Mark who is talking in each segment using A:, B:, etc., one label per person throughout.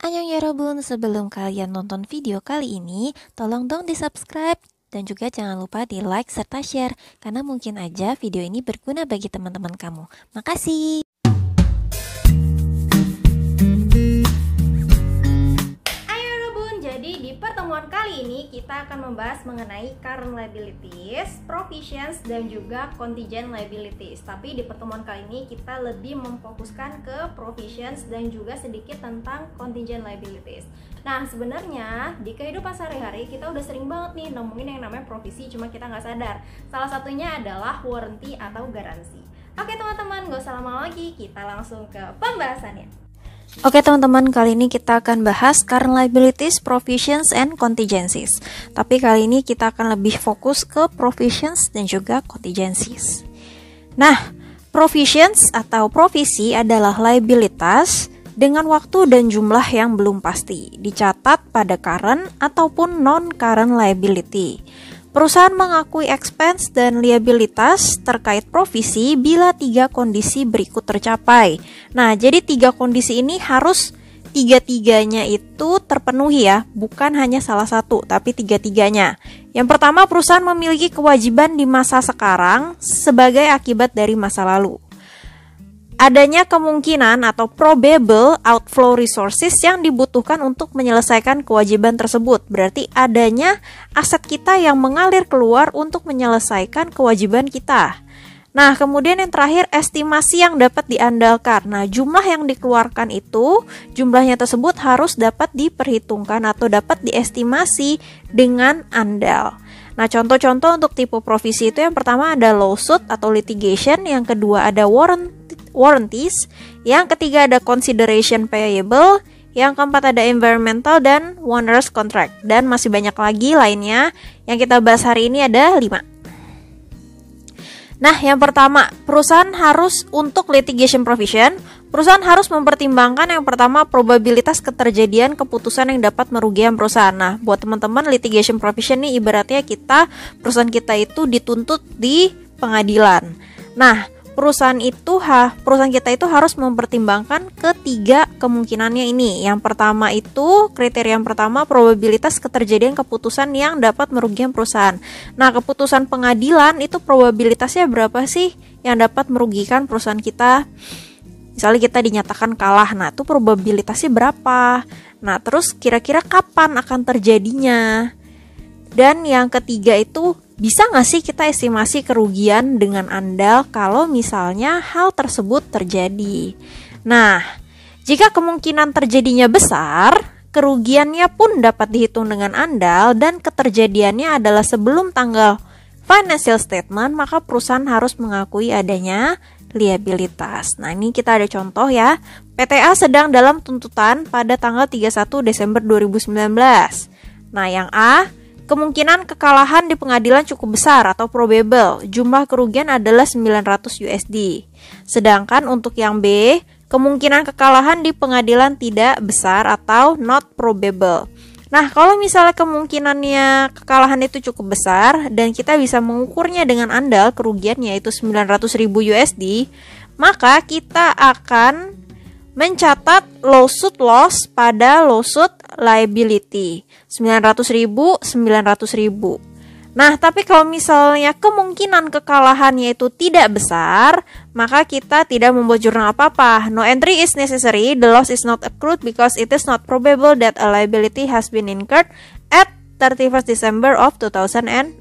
A: Annyeonghaseyo, sebelum kalian nonton video kali ini, tolong dong di-subscribe dan juga jangan lupa di-like serta share karena mungkin aja video ini berguna bagi teman-teman kamu. Makasih. Jadi di pertemuan kali ini kita akan membahas mengenai current liabilities, provisions, dan juga contingent liabilities. Tapi di pertemuan kali ini kita lebih memfokuskan ke provisions dan juga sedikit tentang contingent liabilities. Nah, sebenarnya di kehidupan sehari-hari kita udah sering banget nih nemuin yang namanya provisi, cuma kita nggak sadar. Salah satunya adalah warranty atau garansi. Oke teman-teman, gak usah lama lagi, kita langsung ke pembahasannya. Oke teman-teman, kali ini kita akan bahas current liabilities, provisions, and contingencies. Tapi kali ini kita akan lebih fokus ke provisions dan juga contingencies. Nah, provisions atau provisi adalah liabilitas dengan waktu dan jumlah yang belum pasti, dicatat pada current ataupun non-current liability. Perusahaan mengakui expense dan liabilitas terkait provisi bila 3 kondisi berikut tercapai. Nah, jadi 3 kondisi ini harus tiga-tiganya itu terpenuhi ya, bukan hanya salah satu, tapi tiga-tiganya. Yang pertama, perusahaan memiliki kewajiban di masa sekarang sebagai akibat dari masa lalu. Adanya kemungkinan atau probable outflow resources yang dibutuhkan untuk menyelesaikan kewajiban tersebut. Berarti adanya aset kita yang mengalir keluar untuk menyelesaikan kewajiban kita. Nah, kemudian yang terakhir, estimasi yang dapat diandalkan. Nah, jumlah yang dikeluarkan itu, jumlahnya tersebut harus dapat diperhitungkan atau dapat diestimasi dengan andal. Nah, contoh-contoh untuk tipe provisi itu yang pertama ada lawsuit atau litigation, yang kedua ada warranties, yang ketiga ada consideration payable, yang keempat ada environmental dan onerous contract, dan masih banyak lagi lainnya. Yang kita bahas hari ini ada 5. Nah, yang pertama, perusahaan harus untuk litigation provision, perusahaan harus mempertimbangkan yang pertama probabilitas keterjadian keputusan yang dapat merugikan perusahaan. Nah, buat teman-teman, litigation provision nih ibaratnya perusahaan kita itu dituntut di pengadilan. Nah, perusahaan kita itu harus mempertimbangkan ketiga kemungkinannya ini. Yang pertama itu, kriteria yang pertama, probabilitas keterjadian keputusan yang dapat merugikan perusahaan. Nah, keputusan pengadilan itu probabilitasnya berapa sih yang dapat merugikan perusahaan kita? Misalnya kita dinyatakan kalah, nah itu probabilitasnya berapa? Nah, terus kira-kira kapan akan terjadinya? Dan yang ketiga itu, bisa nggak sih kita estimasi kerugian dengan andal kalau misalnya hal tersebut terjadi? Nah, jika kemungkinan terjadinya besar, kerugiannya pun dapat dihitung dengan andal dan keterjadiannya adalah sebelum tanggal financial statement, maka perusahaan harus mengakui adanya liabilitas. Nah, ini kita ada contoh ya. PTA sedang dalam tuntutan pada tanggal 31 Desember 2019. Nah, yang A, kemungkinan kekalahan di pengadilan cukup besar atau probable. Jumlah kerugian adalah 900 USD. Sedangkan untuk yang B, kemungkinan kekalahan di pengadilan tidak besar atau not probable. Nah, kalau misalnya kemungkinannya kekalahan itu cukup besar dan kita bisa mengukurnya dengan andal kerugiannya yaitu 900.000 USD, maka kita akan mencatat lawsuit loss pada lawsuit liability 900.000. Nah, tapi kalau misalnya kemungkinan kekalahannya itu tidak besar, maka kita tidak membuat jurnal apa-apa. No entry is necessary, the loss is not accrued because it is not probable that a liability has been incurred at 31st December of 2019.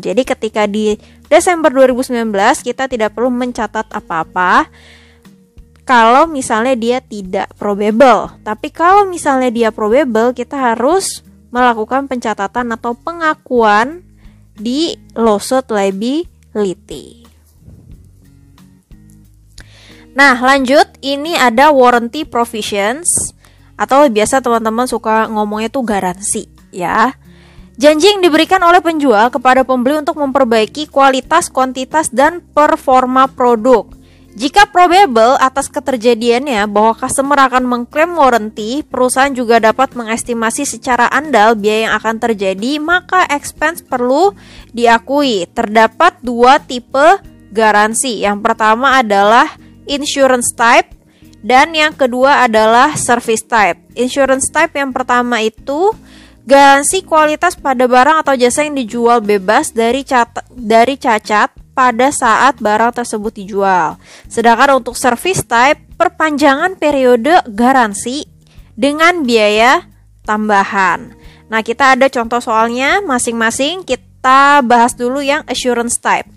A: Jadi ketika di Desember 2019 kita tidak perlu mencatat apa-apa kalau misalnya dia tidak probable. Tapi kalau misalnya dia probable, kita harus melakukan pencatatan atau pengakuan di lawsuit liability. Nah, lanjut, ini ada warranty provisions atau biasa teman-teman suka ngomongnya tuh garansi ya. Janji yang diberikan oleh penjual kepada pembeli untuk memperbaiki kualitas, kuantitas, dan performa produk. Jika probable atas keterjadiannya bahwa customer akan mengklaim warranty, perusahaan juga dapat mengestimasi secara andal biaya yang akan terjadi, maka expense perlu diakui. Terdapat 2 tipe garansi. Yang pertama adalah insurance type, Dan yang kedua adalah service type. Insurance type yang pertama itu garansi kualitas pada barang atau jasa yang dijual bebas dari cacat pada saat barang tersebut dijual. Sedangkan untuk service type, perpanjangan periode garansi dengan biaya tambahan. Nah, kita ada contoh soalnya masing-masing. Kita bahas dulu yang assurance type.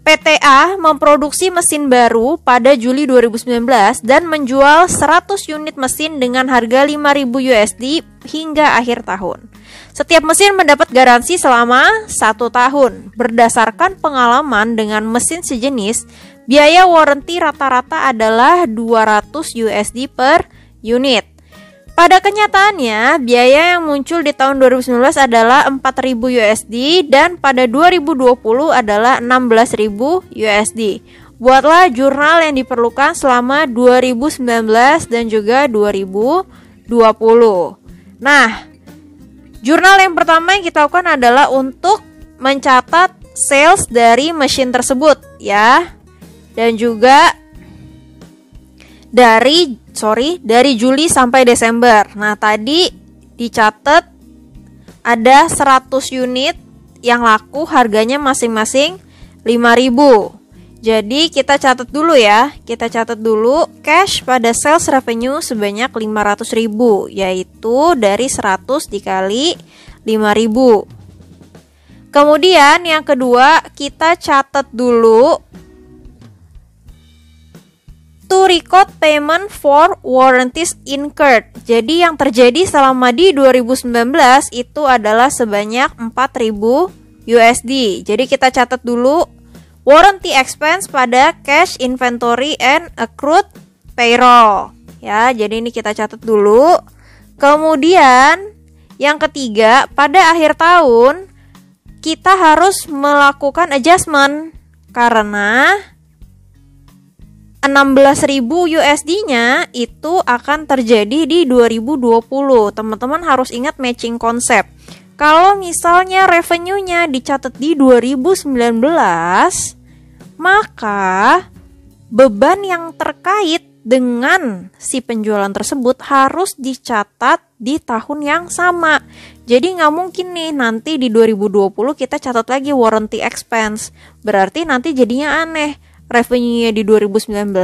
A: PTA memproduksi mesin baru pada Juli 2019 dan menjual 100 unit mesin dengan harga 5.000 USD hingga akhir tahun. Setiap mesin mendapat garansi selama 1 tahun. Berdasarkan pengalaman dengan mesin sejenis, biaya warranty rata-rata adalah 200 USD per unit. Pada kenyataannya, biaya yang muncul di tahun 2019 adalah 4.000 USD dan pada 2020 adalah 16.000 USD. Buatlah jurnal yang diperlukan selama 2019 dan juga 2020. Nah, jurnal yang pertama yang kita lakukan adalah untuk mencatat sales dari mesin tersebut ya. Dan juga dari Juli sampai Desember. Nah, tadi dicatat ada 100 unit yang laku, harganya masing-masing 5.000. Jadi kita catat dulu ya. Kita catat dulu cash pada sales revenue sebanyak 500.000, yaitu dari 100 dikali 5.000. Kemudian yang kedua, kita catat dulu to record payment for warranties incurred. Jadi yang terjadi selama di 2019 itu adalah sebanyak 4.000 USD. Jadi kita catat dulu warranty expense pada cash inventory and accrued payroll. Ya, jadi ini kita catat dulu. Kemudian yang ketiga, pada akhir tahun kita harus melakukan adjustment karena 16.000 USD-nya itu akan terjadi di 2020. Teman-teman harus ingat matching konsep. Kalau misalnya revenue-nya dicatat di 2019, maka beban yang terkait dengan si penjualan tersebut harus dicatat di tahun yang sama. Jadi nggak mungkin nih nanti di 2020 kita catat lagi warranty expense. Berarti nanti jadinya aneh. Revenue-nya di 2019,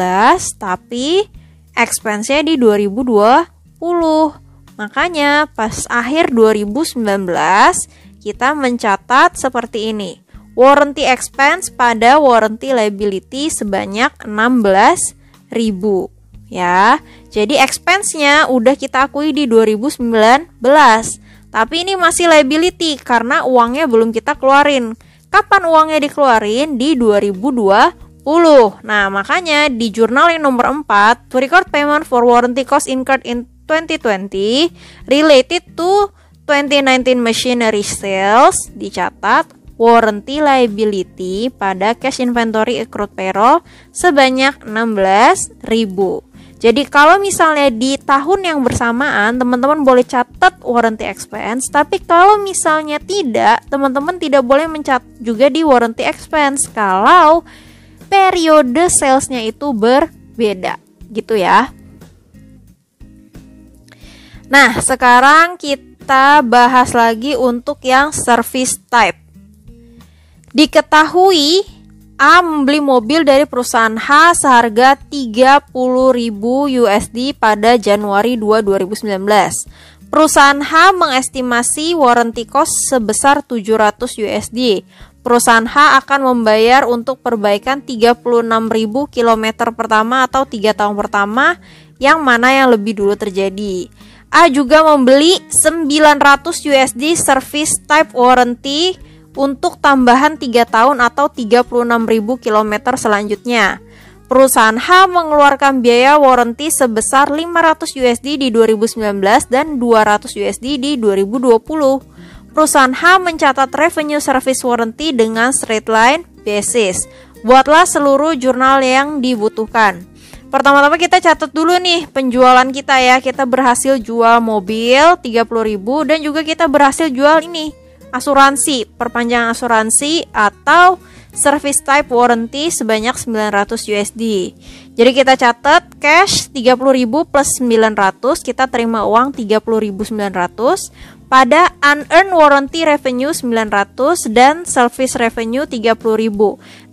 A: tapi expense-nya di 2020. Makanya pas akhir 2019, kita mencatat seperti ini. Warranty expense pada warranty liability sebanyak 16.000. Ya, jadi expense-nya udah kita akui di 2019. Tapi ini masih liability karena uangnya belum kita keluarin. Kapan uangnya dikeluarin? Di 2020. Nah, makanya di jurnal yang nomor 4, to record payment for warranty cost incurred in 2020 related to 2019 machinery sales, dicatat warranty liability pada cash inventory accrued payroll sebanyak 16.000. Jadi kalau misalnya di tahun yang bersamaan, teman-teman boleh catat warranty expense, tapi kalau misalnya tidak, teman-teman tidak boleh mencatat juga di warranty expense kalau periode salesnya itu berbeda, gitu ya. Nah, sekarang kita bahas lagi untuk yang service type. Diketahui A membeli mobil dari perusahaan H seharga 30.000 USD pada Januari 2, 2019. Perusahaan H mengestimasi warranty cost sebesar 700 USD. Perusahaan H akan membayar untuk perbaikan 36.000 km pertama atau 3 tahun pertama, yang mana yang lebih dulu terjadi. A juga membeli 900 USD service type warranty untuk tambahan 3 tahun atau 36.000 km selanjutnya. Perusahaan H mengeluarkan biaya warranty sebesar 500 USD di 2019 dan 200 USD di 2020. Perusahaan H mencatat revenue service warranty dengan straight line basis. Buatlah seluruh jurnal yang dibutuhkan. Pertama-tama kita catat dulu nih penjualan kita ya. Kita berhasil jual mobil 30.000 dan juga kita berhasil jual ini asuransi, perpanjangan asuransi atau service type warranty sebanyak 900 USD. Jadi kita catat cash 30.000 plus 900, kita terima uang 30.900 pada unearned warranty revenue 900 dan service revenue 30.000.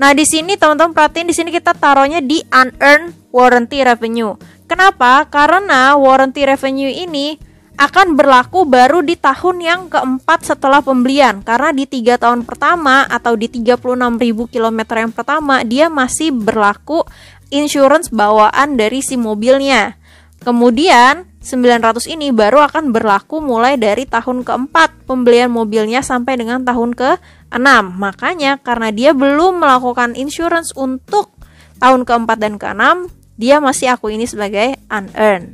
A: Nah, di sini teman-teman perhatiin, di sini kita taruhnya di unearned warranty revenue. Kenapa? Karena warranty revenue ini akan berlaku baru di tahun yang keempat setelah pembelian. Karena di 3 tahun pertama atau di 36.000 km yang pertama dia masih berlaku insurance bawaan dari si mobilnya. Kemudian 900 ini baru akan berlaku mulai dari tahun keempat pembelian mobilnya sampai dengan tahun ke-6. Makanya karena dia belum melakukan insurance untuk tahun keempat dan ke-6, dia masih aku ini sebagai unearned.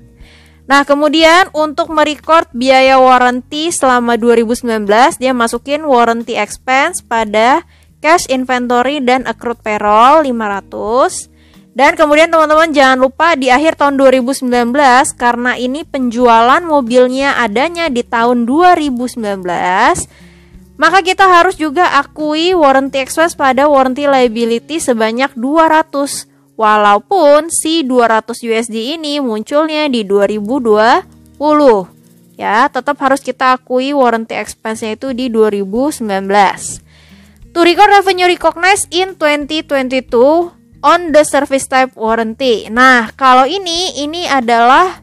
A: Nah, kemudian untuk merecord biaya warranty selama 2019, dia masukin warranty expense pada cash inventory dan accrued payroll 500. Dan kemudian teman-teman jangan lupa di akhir tahun 2019, karena ini penjualan mobilnya adanya di tahun 2019, maka kita harus juga akui warranty expense pada warranty liability sebanyak 200. Walaupun si 200 USD ini munculnya di 2020. Ya, tetap harus kita akui warranty expense-nya itu di 2019. To record revenue recognized in 2022 on the service type warranty. Nah, kalau ini adalah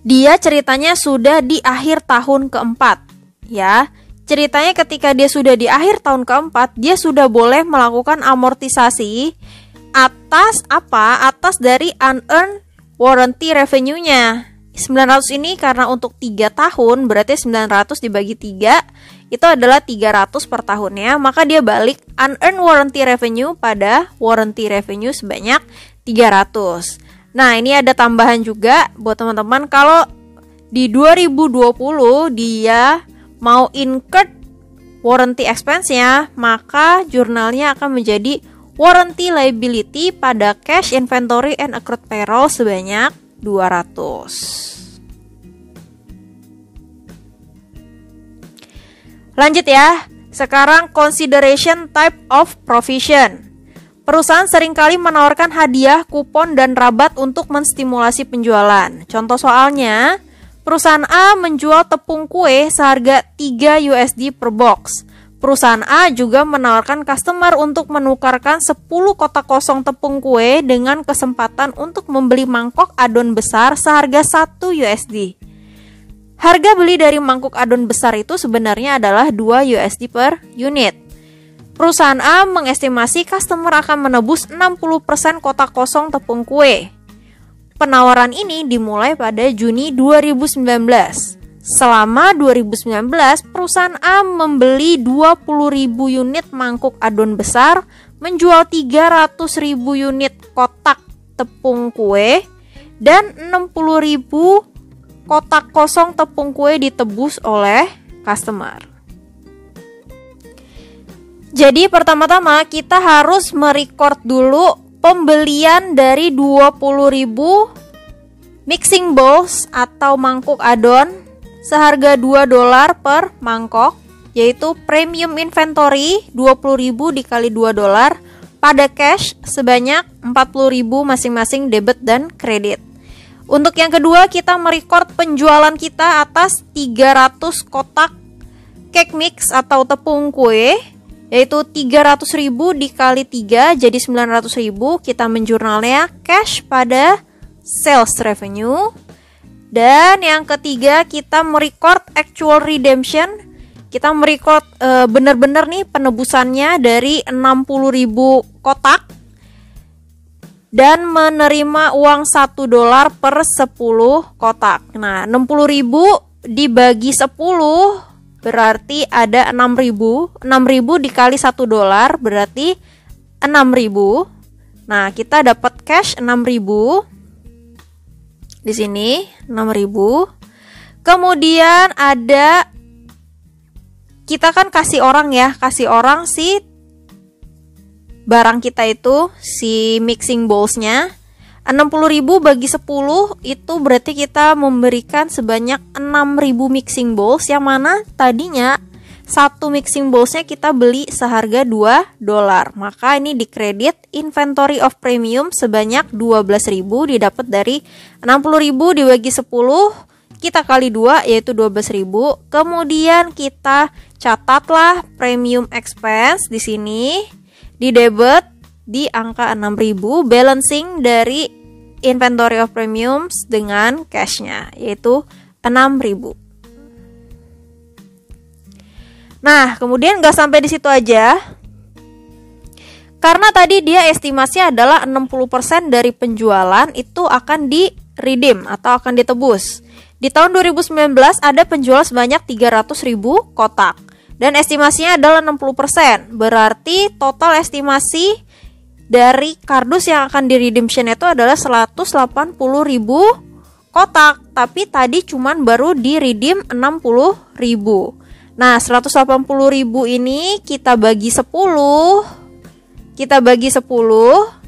A: dia ceritanya sudah di akhir tahun keempat, ya. Ceritanya ketika dia sudah di akhir tahun keempat, dia sudah boleh melakukan amortisasi atas apa? Atas dari unearned warranty revenue-nya. 900 ini karena untuk 3 tahun, berarti 900 dibagi 3 itu adalah 300 per tahunnya, maka dia balik unearned warranty revenue pada warranty revenue sebanyak 300. Nah, ini ada tambahan juga buat teman-teman, kalau di 2020 dia mau incurred warranty expense-nya, maka jurnalnya akan menjadi warranty liability pada cash inventory and accrued payroll sebanyak 200. Lanjut ya, sekarang consideration type of provision. Perusahaan seringkali menawarkan hadiah, kupon, dan rabat untuk menstimulasi penjualan. Contoh soalnya, perusahaan A menjual tepung kue seharga 3 USD per box. Perusahaan A juga menawarkan customer untuk menukarkan 10 kotak kosong tepung kue dengan kesempatan untuk membeli mangkok adon besar seharga 1 USD. Harga beli dari mangkuk adon besar itu sebenarnya adalah 2 USD per unit. Perusahaan A mengestimasi customer akan menebus 60% kotak kosong tepung kue. Penawaran ini dimulai pada Juni 2019. Selama 2019, perusahaan A membeli 20.000 unit mangkuk adon besar, menjual 300.000 unit kotak tepung kue, dan 60.000 kotak kosong tepung kue ditebus oleh customer. Jadi pertama-tama kita harus merecord dulu pembelian dari 20.000 mixing bowls atau mangkuk adon seharga $2 per mangkok, yaitu premium inventory 20.000 dikali $2 pada cash sebanyak 40.000 masing-masing debit dan kredit. Untuk yang kedua, kita merecord penjualan kita atas 300 kotak cake mix atau tepung kue, yaitu 300.000 dikali 3 jadi 900.000. Kita menjurnalnya cash pada sales revenue. Dan yang ketiga, kita merecord actual redemption. Kita merecord benar-benar nih penebusannya dari 60.000 kotak dan menerima uang $1 per 10 kotak. Nah, 60.000 dibagi 10 berarti ada 6.000. 6.000 dikali $1 berarti 6.000. Nah, kita dapat cash 6.000. Di sini 6.000. Kemudian ada, kita kan kasih orang ya, kasih orang si barang kita itu, si mixing bowls-nya. 60.000 bagi 10 itu berarti kita memberikan sebanyak 6.000 mixing bowls, yang mana tadinya satu mixing bowlsnya kita beli seharga $2. Maka ini dikredit inventory of premium sebanyak 12.000 didapat dari 60.000 dibagi 10 kita kali 2 yaitu 12.000. Kemudian kita catatlah premium expense di sini di debit di angka 6.000, balancing dari inventory of premiums dengan cashnya yaitu 6.000. Nah, kemudian nggak sampai di situ aja. Karena tadi dia estimasi adalah 60% dari penjualan itu akan di-redeem atau akan ditebus. Di tahun 2019 ada penjual sebanyak 300.000 kotak. Dan estimasinya adalah 60%. Berarti total estimasi dari kardus yang akan di-redemption itu adalah 180.000 kotak. Tapi tadi cuman baru di-redeem 60.000. Nah, 180.000 ini kita bagi 10. Kita bagi 10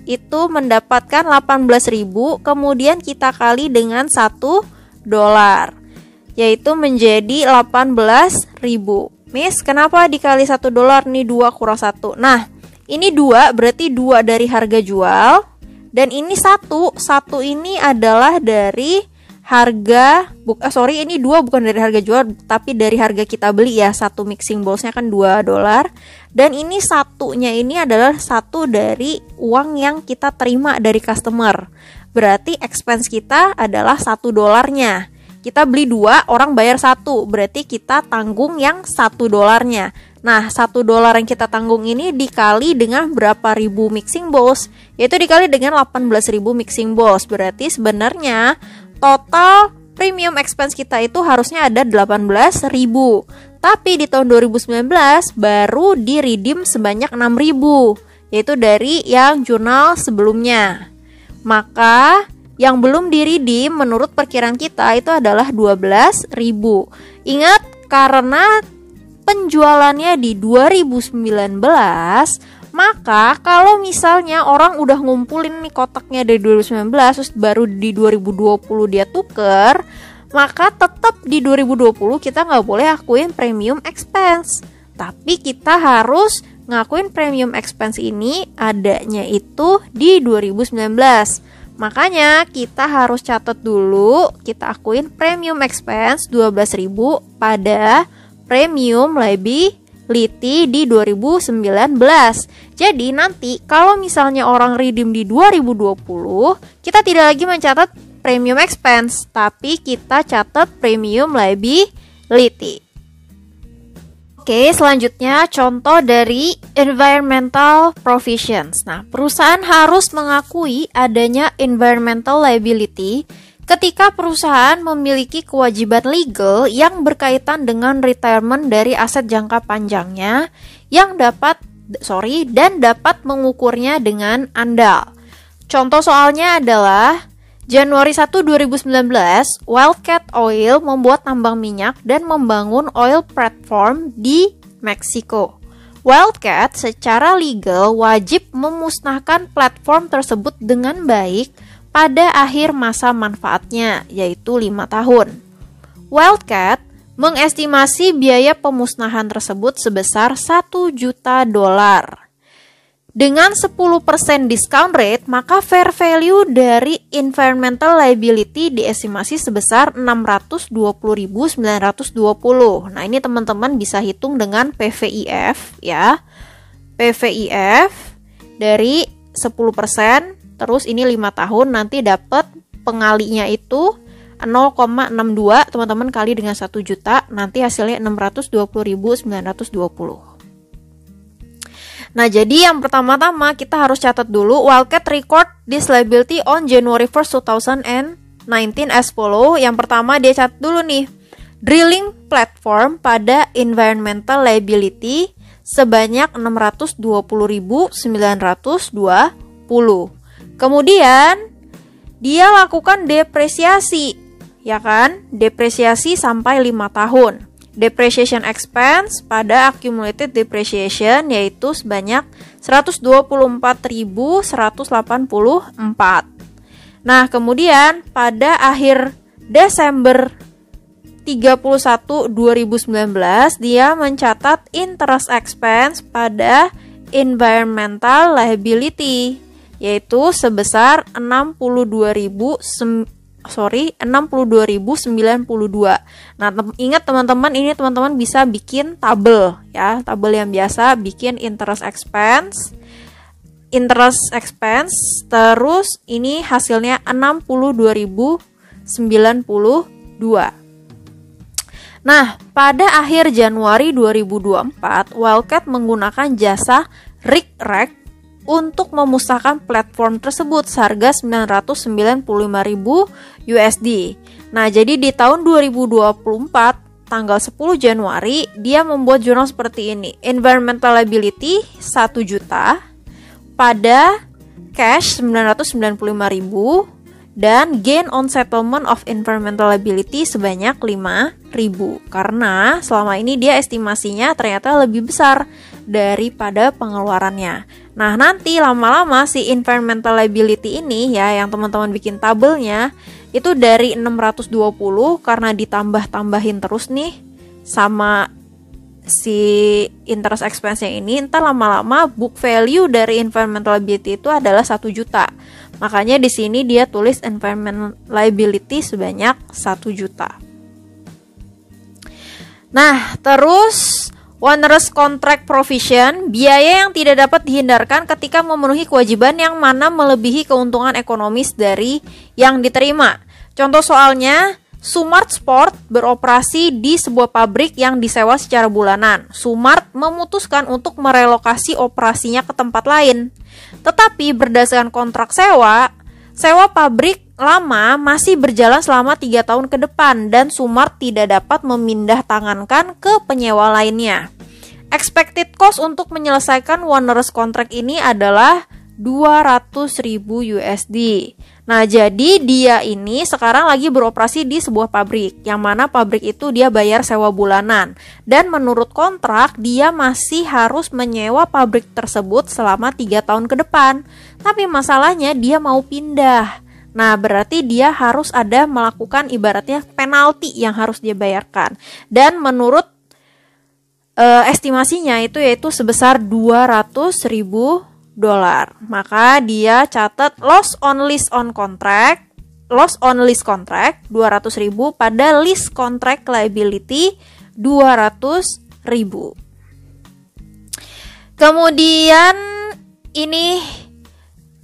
A: itu mendapatkan 18.000, kemudian kita kali dengan $1, yaitu menjadi 18.000. Miss, kenapa dikali $1 nih 2 kurang 1? Nah, ini 2 berarti 2 dari harga jual dan ini 1 ini adalah dari harga ini 2 bukan dari harga jual tapi dari harga kita beli ya. Satu mixing bowlsnya kan $2 dan ini satunya ini adalah satu dari uang yang kita terima dari customer. Berarti expense kita adalah $1-nya. Kita beli 2, orang bayar 1, berarti kita tanggung yang $1-nya. Nah, $1 yang kita tanggung ini dikali dengan berapa ribu mixing bowls, yaitu dikali dengan 18.000 mixing bowls. Berarti sebenarnya total premium expense kita itu harusnya ada 18.000. Tapi di tahun 2019 baru di-redeem sebanyak 6.000, yaitu dari yang jurnal sebelumnya. Maka yang belum di-redeem menurut perkiraan kita itu adalah 12.000. Ingat, karena penjualannya di 2019, maka kalau misalnya orang udah ngumpulin nih kotaknya dari 2019 terus baru di 2020 dia tuker, maka tetap di 2020 kita nggak boleh akuin premium expense. Tapi kita harus ngakuin premium expense ini adanya itu di 2019. Makanya kita harus catat dulu, kita akuin premium expense 12.000 pada premium liability di 2019. Jadi nanti kalau misalnya orang redeem di 2020, kita tidak lagi mencatat premium expense, tapi kita catat premium liability. Oke, selanjutnya contoh dari environmental provisions. Nah, perusahaan harus mengakui adanya environmental liability ketika perusahaan memiliki kewajiban legal yang berkaitan dengan retirement dari aset jangka panjangnya yang dapat mengukurnya dengan andal. Contoh soalnya adalah Januari 1, 2019, Wildcat Oil membuat tambang minyak dan membangun oil platform di Meksiko. Wildcat secara legal wajib memusnahkan platform tersebut dengan baik pada akhir masa manfaatnya, yaitu 5 tahun. Wildcat mengestimasi biaya pemusnahan tersebut sebesar $1 juta. Dengan 10% discount rate, maka fair value dari environmental liability diestimasi sebesar 620.920. Nah, ini teman-teman bisa hitung dengan PVIF ya. PVIF dari 10%, terus ini 5 tahun, nanti dapat pengalinya itu 0,62, teman-teman kali dengan 1 juta, nanti hasilnya 620.920. Nah, jadi yang pertama-tama kita harus catat dulu, Wildcat record this liability on January 1st, 2019 as follow. Yang pertama dia catat dulu nih, drilling platform pada environmental liability sebanyak 620.920. Kemudian dia lakukan depresiasi, ya kan? Depresiasi sampai 5 tahun. Depreciation expense pada accumulated depreciation yaitu sebanyak 124.184. Nah, kemudian pada akhir Desember 31 2019 dia mencatat interest expense pada environmental liability yaitu sebesar 62.092. Nah, ingat teman-teman, ini teman-teman bisa bikin tabel ya, tabel yang biasa, bikin interest expense, terus ini hasilnya 62.092. Nah, pada akhir Januari 2024, Wildcat menggunakan jasa RigRag untuk memusnahkan platform tersebut seharga 995.000 USD. Nah, jadi di tahun 2024, tanggal 10 Januari, dia membuat jurnal seperti ini. Environmental liability 1 juta, pada cash 995.000, dan gain on settlement of environmental liability sebanyak 5.000. Karena selama ini dia estimasinya ternyata lebih besar daripada pengeluarannya. Nah, nanti lama-lama si environmental liability ini ya, yang teman-teman bikin tabelnya, itu dari 620 karena ditambah-tambahin terus nih sama si interest expense-nya ini, entar lama-lama book value dari environmental liability itu adalah 1 juta. Makanya di sini dia tulis environmental liability sebanyak 1 juta. Nah, terus onerous contract provision, biaya yang tidak dapat dihindarkan ketika memenuhi kewajiban yang mana melebihi keuntungan ekonomis dari yang diterima. Contoh soalnya, Sumart Sport beroperasi di sebuah pabrik yang disewa secara bulanan. Sumart memutuskan untuk merelokasi operasinya ke tempat lain. Tetapi berdasarkan kontrak sewa pabrik lama masih berjalan selama 3 tahun ke depan dan Sumart tidak dapat memindah tangankan ke penyewa lainnya. Expected cost untuk menyelesaikan onerous contract ini adalah 200.000 USD. Nah, jadi dia ini sekarang lagi beroperasi di sebuah pabrik, yang mana pabrik itu dia bayar sewa bulanan. Dan menurut kontrak, dia masih harus menyewa pabrik tersebut selama 3 tahun ke depan. Tapi masalahnya dia mau pindah. Nah, berarti dia harus ada melakukan ibaratnya penalti yang harus dia bayarkan. Dan menurut estimasinya itu yaitu sebesar 200.000 dolar. Maka dia catat loss on lease contract 200.000 pada lease contract liability 200.000. Kemudian ini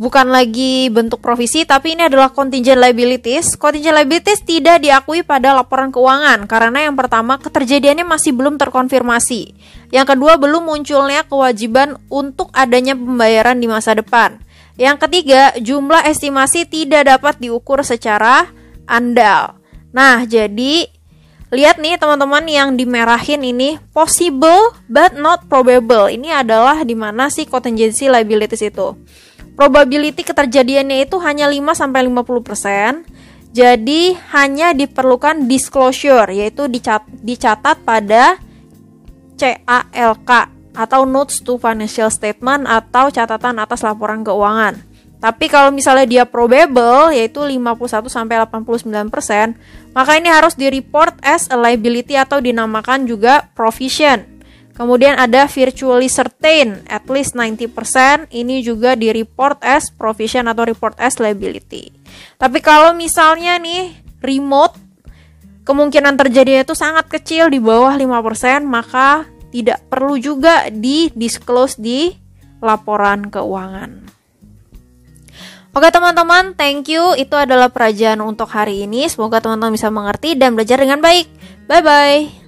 A: bukan lagi bentuk provisi, tapi ini adalah contingent liabilities. Contingent liabilities tidak diakui pada laporan keuangan karena yang pertama keterjadiannya masih belum terkonfirmasi. Yang kedua belum munculnya kewajiban untuk adanya pembayaran di masa depan. Yang ketiga jumlah estimasi tidak dapat diukur secara andal. Nah, jadi lihat nih teman-teman yang dimerahin ini possible but not probable. Ini adalah di mana sih contingency liabilities itu. Probability keterjadiannya itu hanya 5-50%. Jadi hanya diperlukan disclosure, yaitu dicatat pada CALK atau Notes to Financial Statement atau catatan atas laporan keuangan. Tapi kalau misalnya dia probable, yaitu 51-89%, maka ini harus di-report as a liability atau dinamakan juga provision. Kemudian ada virtually certain at least 90%, ini juga di report as provision atau report as liability. Tapi kalau misalnya nih remote, kemungkinan terjadinya itu sangat kecil di bawah 5%, maka tidak perlu juga di-disclose di laporan keuangan. Oke teman-teman, thank you. Itu adalah pelajaran untuk hari ini. Semoga teman-teman bisa mengerti dan belajar dengan baik. Bye-bye.